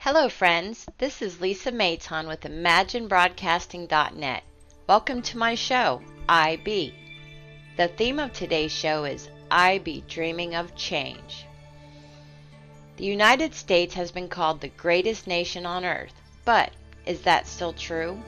Hello, friends. This is Lisa Mayton with ImagineBroadcasting.net. Welcome to my show, I Be. The theme of today's show is I Be Dreaming of Change. The United States has been called the greatest nation on earth, but is that still true?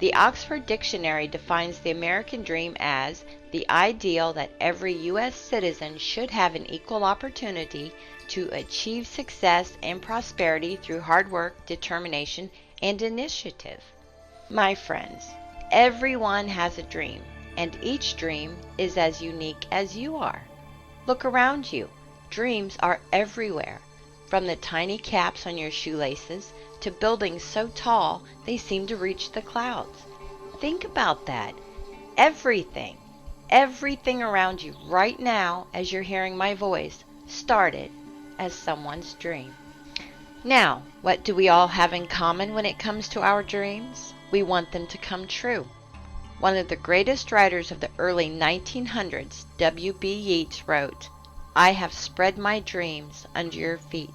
The Oxford Dictionary defines the American dream as the ideal that every U.S. citizen should have an equal opportunity to achieve success and prosperity through hard work, determination, and initiative. My friends, everyone has a dream, and each dream is as unique as you are. Look around you. Dreams are everywhere, from the tiny caps on your shoelaces to buildings so tall they seem to reach the clouds. Think about that. Everything around you right now as you're hearing my voice started as someone's dream. Now, what do we all have in common when it comes to our dreams? We want them to come true. One of the greatest writers of the early 1900s, W.B. Yeats, wrote, "I have spread my dreams under your feet.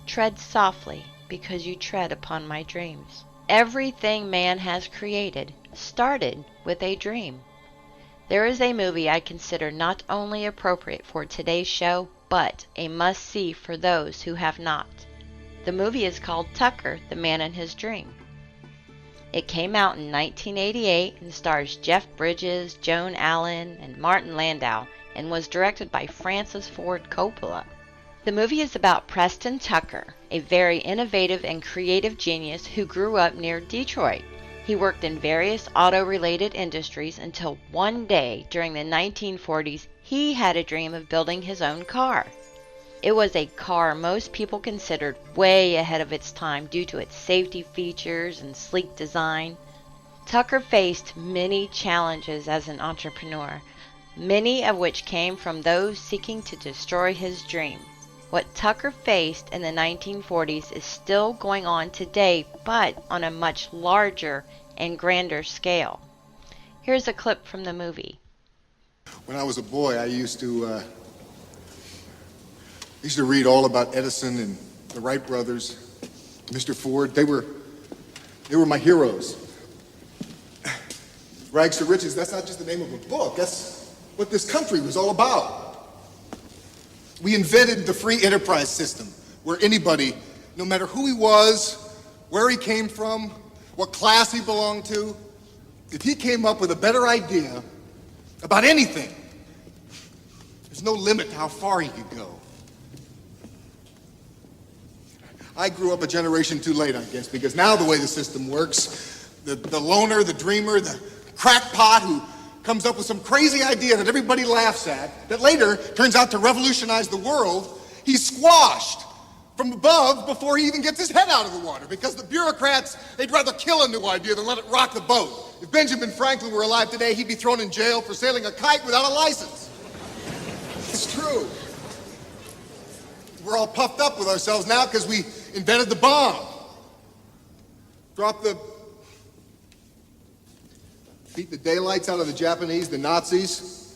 Tread softly, because you tread upon my dreams." Everything man has created started with a dream. There is a movie I consider not only appropriate for today's show, but a must-see for those who have not. The movie is called Tucker, the Man in His Dream. It came out in 1988 and stars Jeff Bridges, Joan Allen, and Martin Landau, and was directed by Francis Ford Coppola. The movie is about Preston Tucker, a very innovative and creative genius who grew up near Detroit. He worked in various auto-related industries until one day during the 1940s he had a dream of building his own car. It was a car most people considered way ahead of its time due to its safety features and sleek design. Tucker faced many challenges as an entrepreneur, many of which came from those seeking to destroy his dream. What Tucker faced in the 1940s is still going on today, but on a much larger and grander scale. Here's a clip from the movie. When I was a boy, I used to read all about Edison and the Wright brothers, Mr. Ford. They were my heroes. Rags to Riches, that's not just the name of a book. That's what this country was all about. We invented the free enterprise system, where anybody, no matter who he was, where he came from, what class he belonged to, if he came up with a better idea about anything, there's no limit to how far he could go. I grew up a generation too late, I guess, because now the way the system works, the loner, the dreamer, the crackpot who comes up with some crazy idea that everybody laughs at, that later turns out to revolutionize the world, he's squashed from above before he even gets his head out of the water, because the bureaucrats, they'd rather kill a new idea than let it rock the boat. If Benjamin Franklin were alive today, he'd be thrown in jail for sailing a kite without a license. It's true. We're all puffed up with ourselves now because we invented the bomb. Beat the daylights out of the Japanese, the Nazis.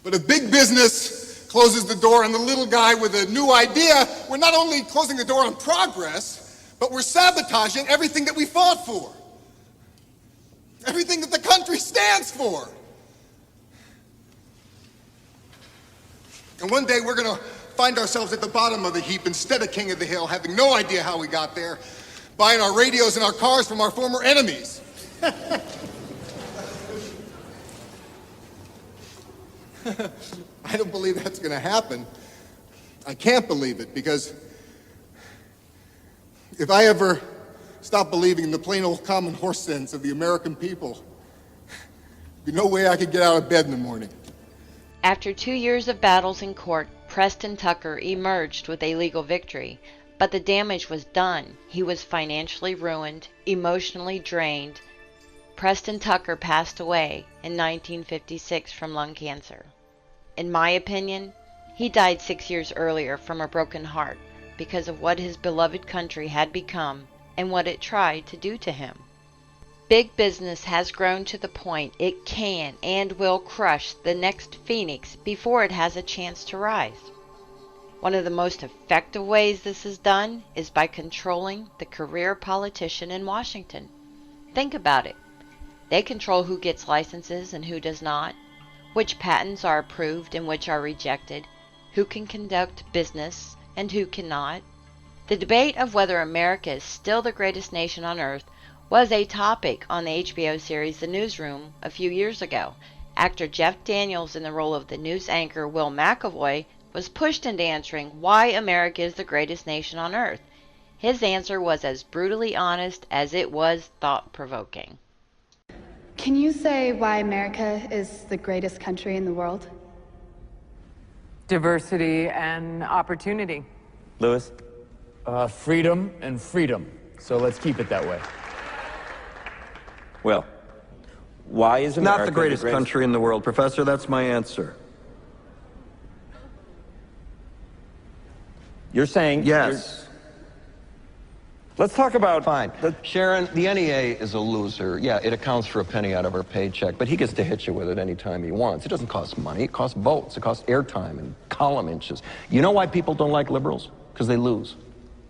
But if big business closes the door on the little guy with a new idea, we're not only closing the door on progress, but we're sabotaging everything that we fought for. Everything that the country stands for. And one day we're going to find ourselves at the bottom of the heap instead of king of the hill, having no idea how we got there, buying our radios and our cars from our former enemies. I don't believe that's going to happen. I can't believe it, because if I ever stop believing in the plain old common horse sense of the American people, there's no way I could get out of bed in the morning. After 2 years of battles in court, Preston Tucker emerged with a legal victory, but the damage was done. He was financially ruined, emotionally drained. Preston Tucker passed away in 1956 from lung cancer. In my opinion, he died 6 years earlier from a broken heart because of what his beloved country had become and what it tried to do to him. Big business has grown to the point it can and will crush the next phoenix before it has a chance to rise. One of the most effective ways this is done is by controlling the career politician in Washington. Think about it. They control who gets licenses and who does not, which patents are approved and which are rejected, who can conduct business and who cannot. The debate of whether America is still the greatest nation on earth was a topic on the HBO series The Newsroom a few years ago. Actor Jeff Daniels, in the role of the news anchor Will McAvoy, was pushed into answering why America is the greatest nation on earth. His answer was as brutally honest as it was thought-provoking. Can you say why America is the greatest country in the world? Diversity and opportunity. Lewis? Freedom and freedom. So let's keep it that way. Well, why is America not the greatest country in the world, Professor? That's my answer. You're saying... Yes. Let's talk about... Fine. Sharon, the NEA is a loser. Yeah, it accounts for a penny out of our paycheck, but he gets to hit you with it anytime he wants. It doesn't cost money. It costs votes. It costs airtime and column inches. You know why people don't like liberals? Because they lose.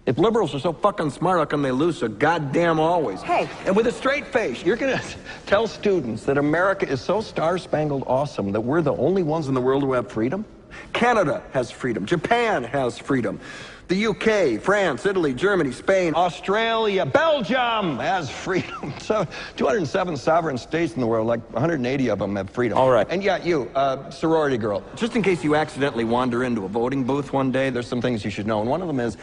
If liberals are so fucking smart, how come they lose so goddamn always? Hey, and with a straight face, you're going to tell students that America is so star-spangled awesome that we're the only ones in the world who have freedom? Canada has freedom. Japan has freedom. The UK, France, Italy, Germany, Spain, Australia, Belgium has freedom. So 207 sovereign states in the world, like 180 of them have freedom. All right. And yeah, you, sorority girl. Just in case you accidentally wander into a voting booth one day, There's some things you should know, and one of them is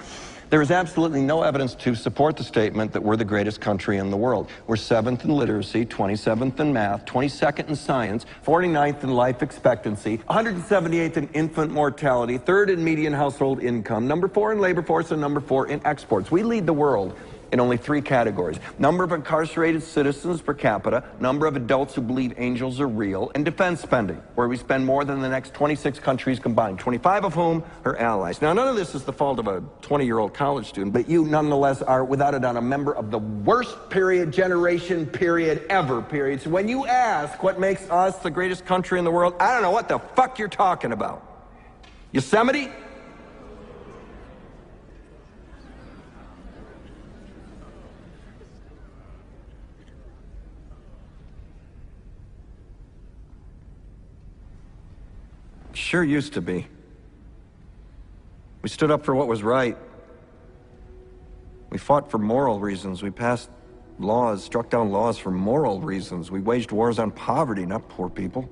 there is absolutely no evidence to support the statement that we're the greatest country in the world. We're 7th in literacy, 27th in math, 22nd in science, 49th in life expectancy, 178th in infant mortality, 3rd in median household income, number 4 in labor force, and number 4 in exports. We lead the world in only 3 categories: number of incarcerated citizens per capita, number of adults who believe angels are real, and defense spending, where we spend more than the next 26 countries combined, 25 of whom are allies. Now, none of this is the fault of a 20-year-old college student, but you nonetheless are, without a doubt, a member of the worst generation ever. So when you ask what makes us the greatest country in the world, I don't know what the fuck you're talking about. Yosemite? sure used to be. We stood up for what was right. We fought for moral reasons. We passed laws, struck down laws for moral reasons. We waged wars on poverty, not poor people.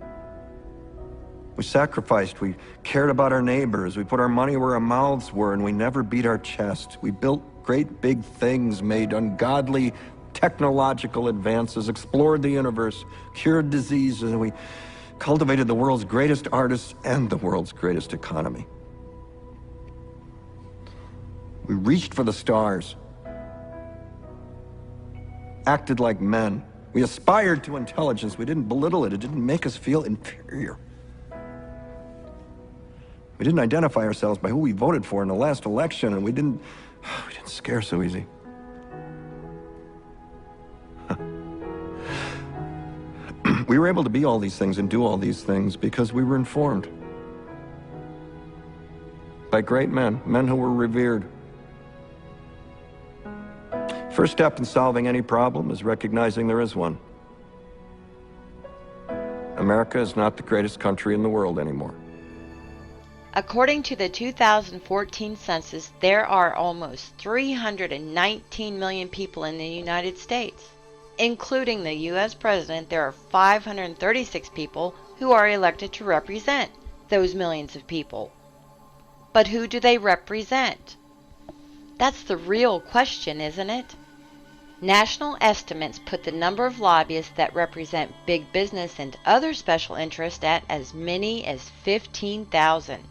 We sacrificed. We cared about our neighbors. We put our money where our mouths were, and we never beat our chest. We built great big things, made ungodly technological advances, explored the universe, cured diseases, and we cultivated the world's greatest artists and the world's greatest economy. We reached for the stars, acted like men. We aspired to intelligence. We didn't belittle it. It didn't make us feel inferior. We didn't identify ourselves by who we voted for in the last election, and we didn't scare so easy. We were able to be all these things and do all these things because we were informed by great men, men who were revered. First step in solving any problem is recognizing there is one. America is not the greatest country in the world anymore. According to the 2014 census, there are almost 319 million people in the United States. Including the U.S. President, there are 536 people who are elected to represent those millions of people. But who do they represent? That's the real question, isn't it? National estimates put the number of lobbyists that represent big business and other special interests at as many as 15,000.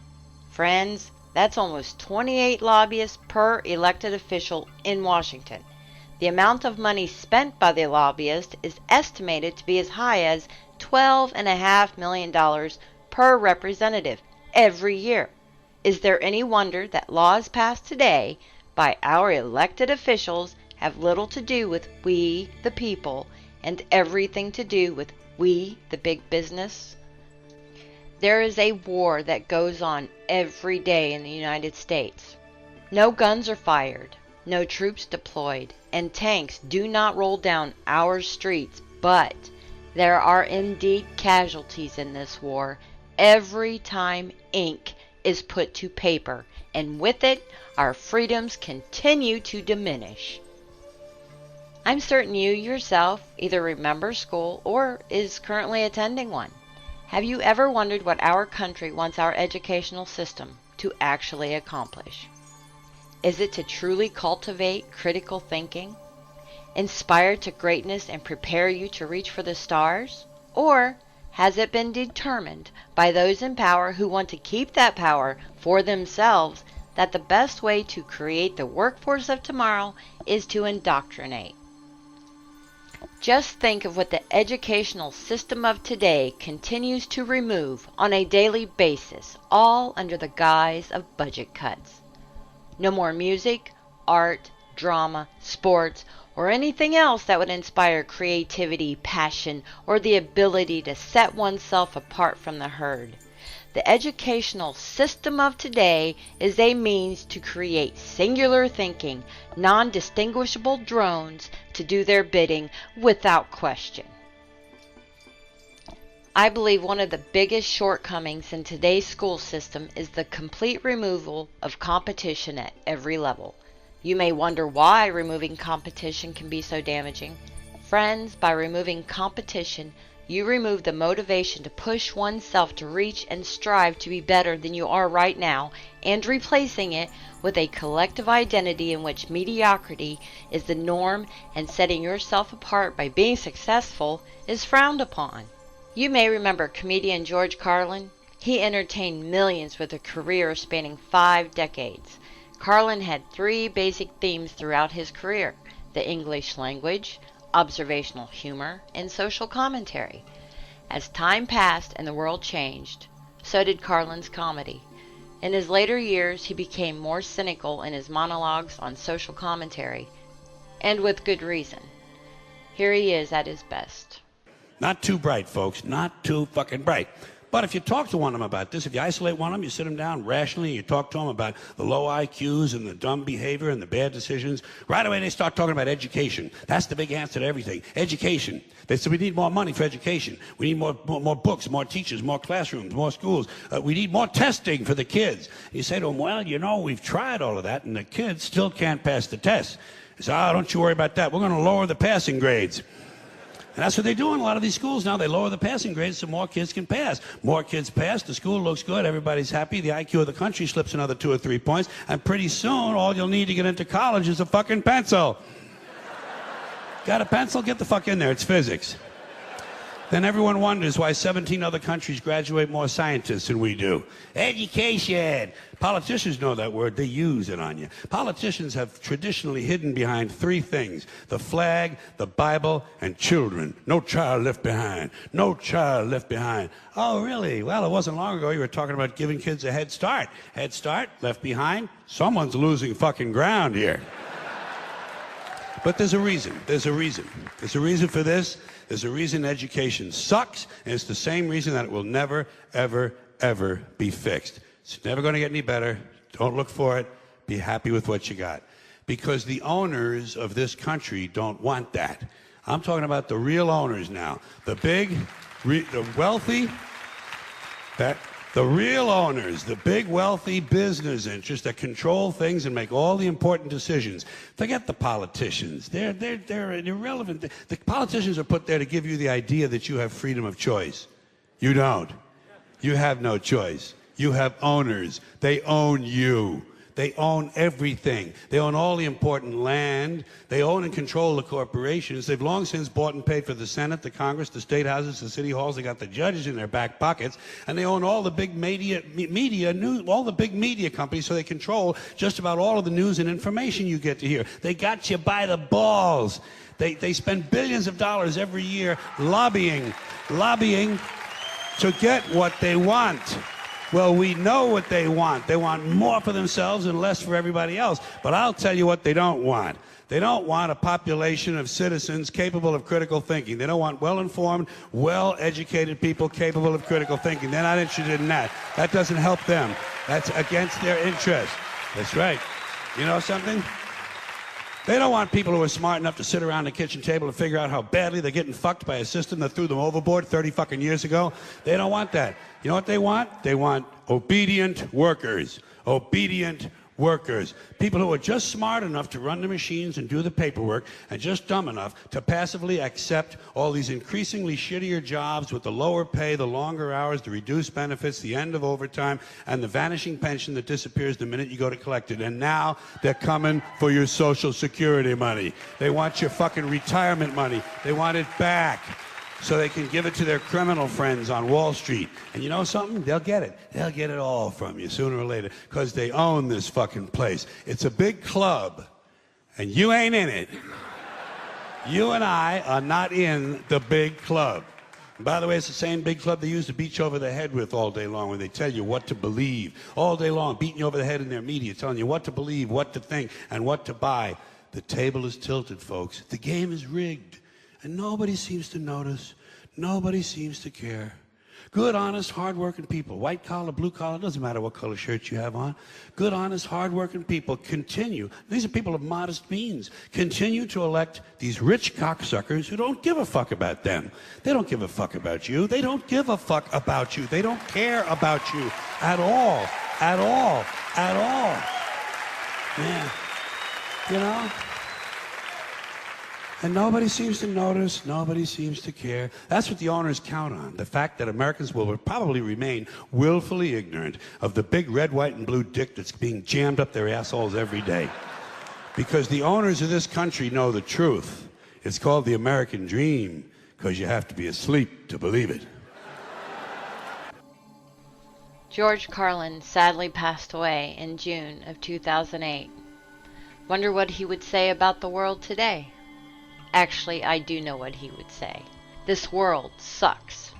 Friends, that's almost 28 lobbyists per elected official in Washington. The amount of money spent by the lobbyist is estimated to be as high as $12.5 million per representative every year. Is there any wonder that laws passed today by our elected officials have little to do with we, the people, and everything to do with we, the big business? There is a war that goes on every day in the United States. No guns are fired, no troops deployed, and tanks do not roll down our streets, but there are indeed casualties in this war every time ink is put to paper, and with it, our freedoms continue to diminish. I'm certain you yourself either remember school or is currently attending one. Have you ever wondered what our country wants our educational system to actually accomplish? Is it to truly cultivate critical thinking, inspire to greatness and prepare you to reach for the stars? Or has it been determined by those in power who want to keep that power for themselves that the best way to create the workforce of tomorrow is to indoctrinate? Just think of what the educational system of today continues to remove on a daily basis, all under the guise of budget cuts. No more music, art, drama, sports, or anything else that would inspire creativity, passion, or the ability to set oneself apart from the herd. The educational system of today is a means to create singular thinking, non-distinguishable drones to do their bidding without question. I believe one of the biggest shortcomings in today's school system is the complete removal of competition at every level. You may wonder why removing competition can be so damaging. Friends, by removing competition, you remove the motivation to push oneself to reach and strive to be better than you are right now, and replacing it with a collective identity in which mediocrity is the norm and setting yourself apart by being successful is frowned upon. You may remember comedian George Carlin. He entertained millions with a career spanning 5 decades. Carlin had 3 basic themes throughout his career: the English language, observational humor, and social commentary. As time passed and the world changed, so did Carlin's comedy. In his later years, he became more cynical in his monologues on social commentary, and with good reason. Here he is at his best. Not too bright, folks. Not too fucking bright. But if you talk to one of them about this, if you isolate one of them, you sit them down rationally, you talk to them about the low IQs and the dumb behavior and the bad decisions, right away they start talking about education. That's the big answer to everything. Education. They say we need more money for education. We need more books, more teachers, more classrooms, more schools. We need more testing for the kids. You say to them, well, you know, we've tried all of that, and the kids still can't pass the test. They say, oh, don't you worry about that. We're going to lower the passing grades. And that's what they do in a lot of these schools now. They lower the passing grades so more kids can pass. More kids pass, the school looks good, everybody's happy, the IQ of the country slips another 2 or 3 points, and pretty soon all you'll need to get into college is a fucking pencil. Got a pencil? Get the fuck in there, it's physics. Then everyone wonders why 17 other countries graduate more scientists than we do. Education. Politicians know that word. They use it on you. Politicians have traditionally hidden behind 3 things: the flag, the Bible, and children. No child left behind. No child left behind. Oh, really? Well, it wasn't long ago you were talking about giving kids a head start. Head start, left behind. Someone's losing fucking ground here. But there's a reason. There's a reason. There's a reason for this. There's a reason education sucks, and it's the same reason that it will never, ever, ever be fixed. It's never going to get any better. Don't look for it. Be happy with what you got. Because the owners of this country don't want that. I'm talking about the real owners now. The big, the wealthy, the real owners, the big wealthy business interests that control things and make all the important decisions. Forget the politicians. They're irrelevant. The politicians are put there to give you the idea that you have freedom of choice. You don't. You have no choice. You have owners. They own you. They own everything. They own all the important land. They own and control the corporations. They've long since bought and paid for the Senate, the Congress, the state houses, the city halls. They got the judges in their back pockets, and they own all the big media news, all the big media companies. So they control just about all of the news and information you get to hear. They got you by the balls. They spend billions of dollars every year lobbying to get what they want. Well, we know what they want. They want more for themselves and less for everybody else. But I'll tell you what they don't want. They don't want a population of citizens capable of critical thinking. They don't want well-informed, well-educated people capable of critical thinking. They're not interested in that. That doesn't help them. That's against their interest. That's right. You know something? They don't want people who are smart enough to sit around the kitchen table and figure out how badly they're getting fucked by a system that threw them overboard 30 fucking years ago. They don't want that. You know what they want? They want obedient workers. Obedient workers. People who are just smart enough to run the machines and do the paperwork and just dumb enough to passively accept all these increasingly shittier jobs with the lower pay, the longer hours, the reduced benefits, the end of overtime, and the vanishing pension that disappears the minute you go to collect it. And now they're coming for your Social Security money. They want your fucking retirement money. They want it back, so they can give it to their criminal friends on Wall Street. And you know something? They'll get it. They'll get it all from you sooner or later, because they own this fucking place. It's a big club, and you ain't in it. You and I are not in the big club. And by the way, it's the same big club they use to beat you over the head with all day long when they tell you what to believe. All day long, beating you over the head in their media, telling you what to believe, what to think, and what to buy. The table is tilted, folks. The game is rigged. And nobody seems to notice. Nobody seems to care. Good, honest, hard-working people, white collar, blue collar, doesn't matter what color shirt you have on. Good, honest, hard-working people continue. These are people of modest means. Continue to elect these rich cocksuckers who don't give a fuck about them. They don't give a fuck about you. They don't give a fuck about you. They don't care about you at all. At all. At all. Yeah. You know? And nobody seems to notice, nobody seems to care. That's what the owners count on, the fact that Americans will probably remain willfully ignorant of the big red, white, and blue dick that's being jammed up their assholes every day. Because the owners of this country know the truth. It's called the American dream, because you have to be asleep to believe it. George Carlin sadly passed away in June of 2008. Wonder what he would say about the world today. Actually, I do know what he would say. This world sucks.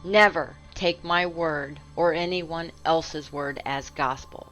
Never take my word or anyone else's word as gospel.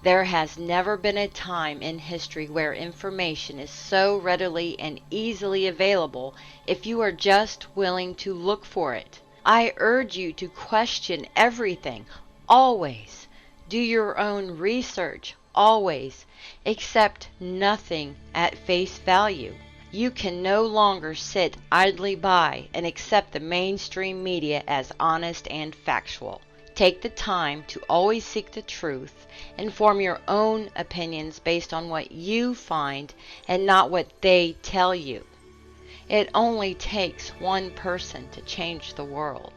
There has never been a time in history where information is so readily and easily available if you are just willing to look for it. I urge you to question everything, always. Do your own research, always. Accept nothing at face value. You can no longer sit idly by and accept the mainstream media as honest and factual. Take the time to always seek the truth and form your own opinions based on what you find and not what they tell you. It only takes one person to change the world.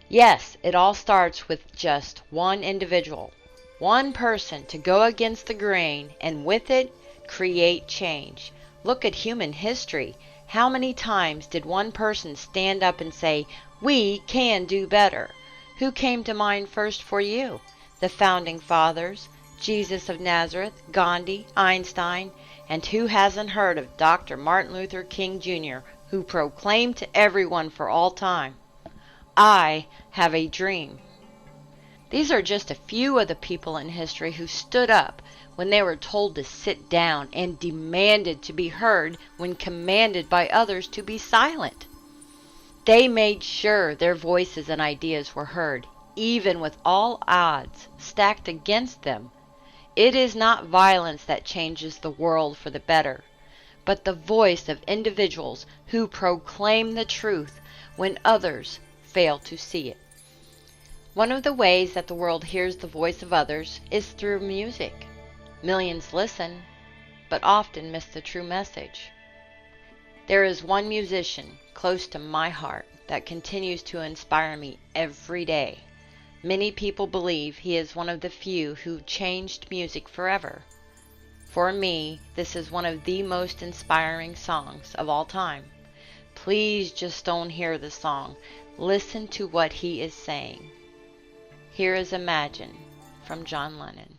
Yes, it all starts with just one individual, one person to go against the grain and with it create change. Look at human history. How many times did one person stand up and say, "We can do better"? Who came to mind first for you? The founding fathers, Jesus of Nazareth, Gandhi, Einstein, and who hasn't heard of Dr. Martin Luther King Jr., who proclaimed to everyone for all time, "I have a dream"? These are just a few of the people in history who stood up when they were told to sit down and demanded to be heard when commanded by others to be silent. They made sure their voices and ideas were heard, even with all odds stacked against them. It is not violence that changes the world for the better, but the voice of individuals who proclaim the truth when others fail to see it. One of the ways that the world hears the voice of others is through music. Millions listen, but often miss the true message. There is one musician close to my heart that continues to inspire me every day. Many people believe he is one of the few who changed music forever. For me, this is one of the most inspiring songs of all time. Please just don't hear the song. Listen to what he is saying. Here is Imagine from John Lennon.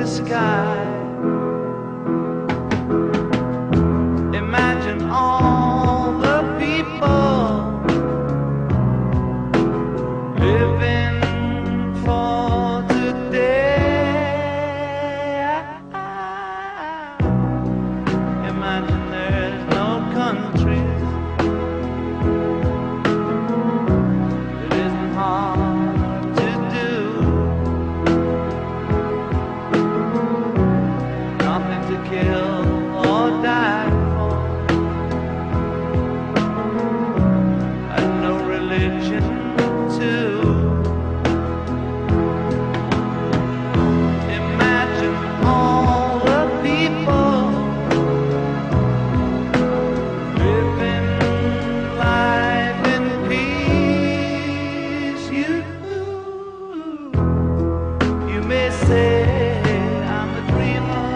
the sky. Imagine all the people living for today. Imagine there's no countries. It isn't hard to do. Nothing to kill or die for, and no religion too. Imagine all the people living life in peace. You may say I'm a dreamer,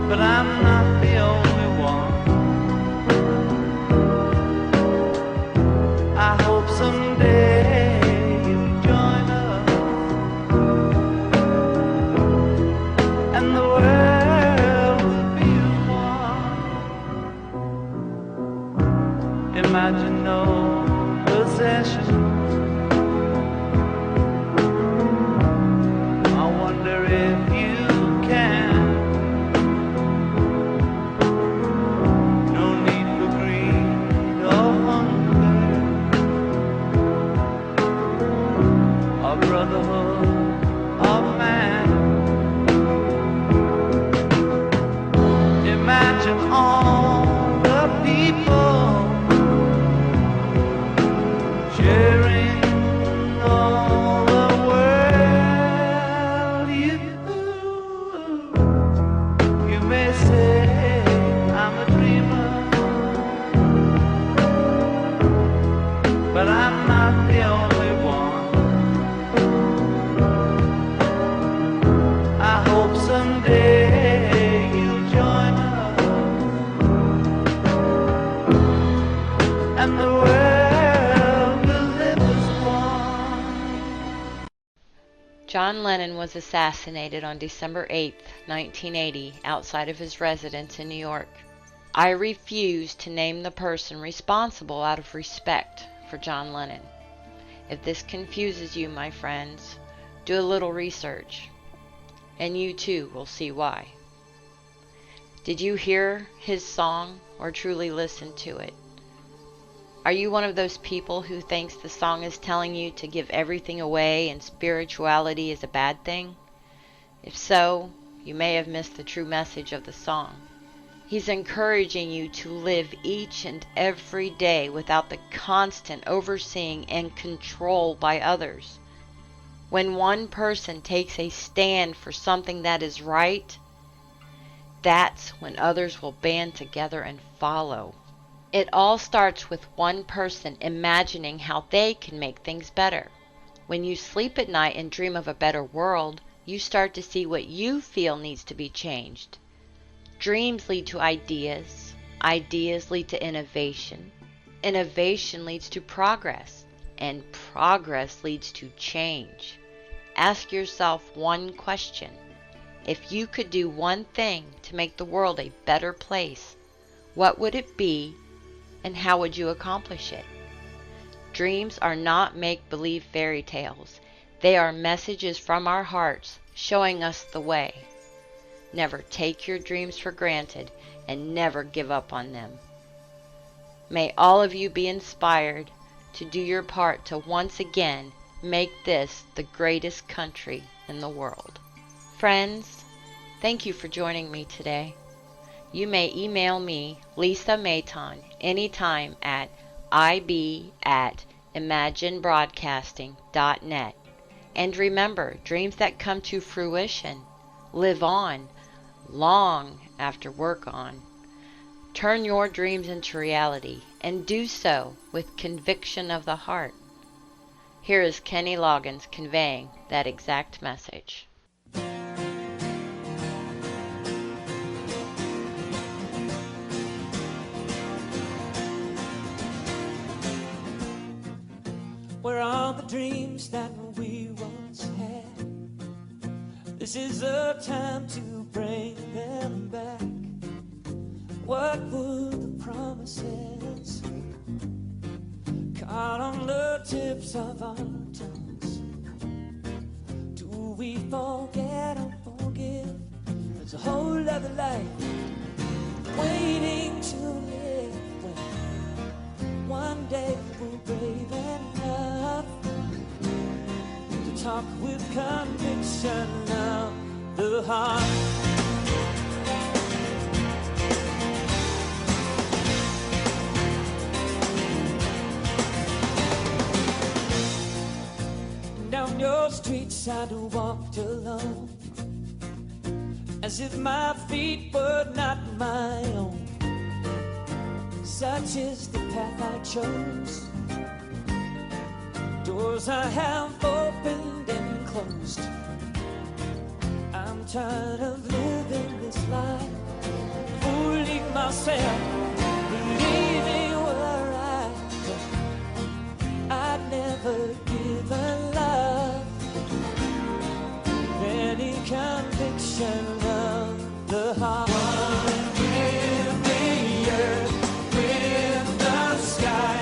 but I'm not the only one. I hope someday you'll join us, and the world will be as one. Imagine no possessions. I wonder if you can. No need for greed or hunger, or brotherhood of man. Imagine all the people sharing all the world. You may say I'm a dreamer, but I'm not the only one. I hope someday you'll join us, and the world will live as one. John Lennon was assassinated on December 8, 1980, outside of his residence in New York. I refuse to name the person responsible out of respect for John Lennon. If this confuses you, my friends, do a little research, and you too will see why. Did you hear his song or truly listen to it? Are you one of those people who thinks the song is telling you to give everything away and spirituality is a bad thing? If so, you may have missed the true message of the song. He's encouraging you to live each and every day without the constant overseeing and control by others. When one person takes a stand for something that is right, that's when others will band together and follow. It all starts with one person imagining how they can make things better. When you sleep at night and dream of a better world, you start to see what you feel needs to be changed. Dreams lead to ideas. Ideas lead to innovation. Innovation leads to progress. And progress leads to change. Ask yourself one question. If you could do one thing to make the world a better place, what would it be, and how would you accomplish it? Dreams are not make-believe fairy tales. They are messages from our hearts showing us the way. Never take your dreams for granted and never give up on them. May all of you be inspired to do your part to once again make this the greatest country in the world. Friends, thank you for joining me today. You may email me, Lisa Mayton, anytime at ib@imaginebroadcasting.net. And remember, dreams that come to fruition live on long after we're gone. Turn your dreams into reality and do so with conviction of the heart. Here is Kenny Loggins conveying that exact message. Where are the dreams that we once had? This is the time to bring them back. What were the promises? Caught on the tips of our tongues. Do we forget or forgive? There's a whole other life waiting to live when one day we're brave enough to talk with conviction of the heart. Down your streets I walked alone, as if my feet were not my own. Such is the path I chose. Doors I have opened and closed. I'm tired of living this life, fooling myself, believing we're right. I'd never given love any conviction of the heart. One with the earth, with the sky,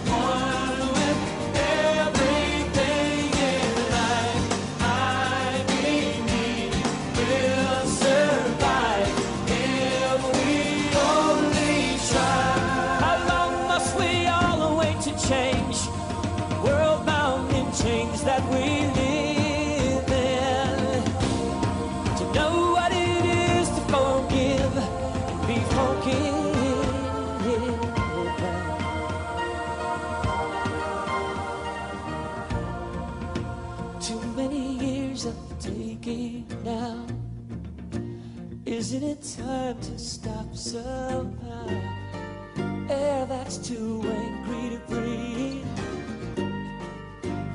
one with everything in life. I believe we'll survive if we only try. How long must we all wait to change? World bound in chains that we live in. To know what it is to forgive, be forgiven. Too many years of taking now. Isn't it time to stop somehow? Air that's too angry to breathe.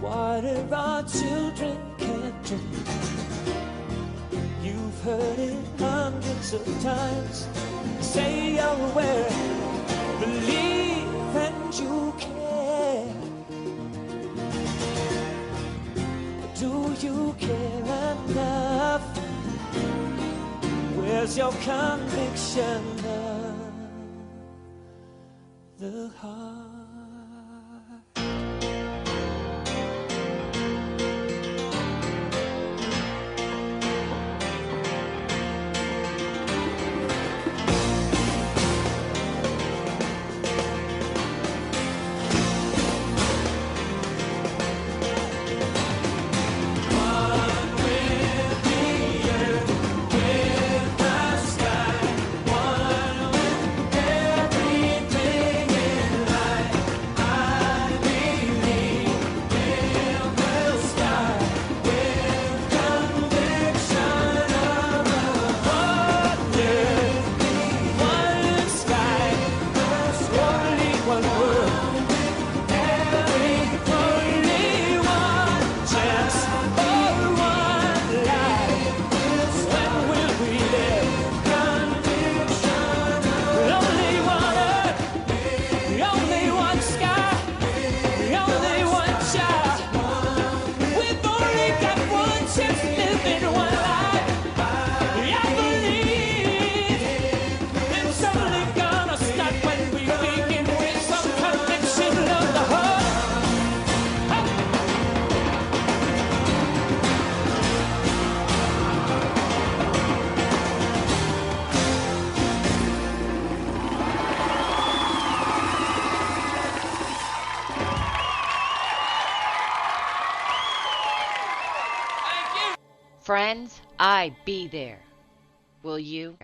Water our children can't drink. You've heard it hundreds of times. Say you're aware, believe and you care. But do you care enough? Where's your conviction of the heart? Friends, I be there. Will you?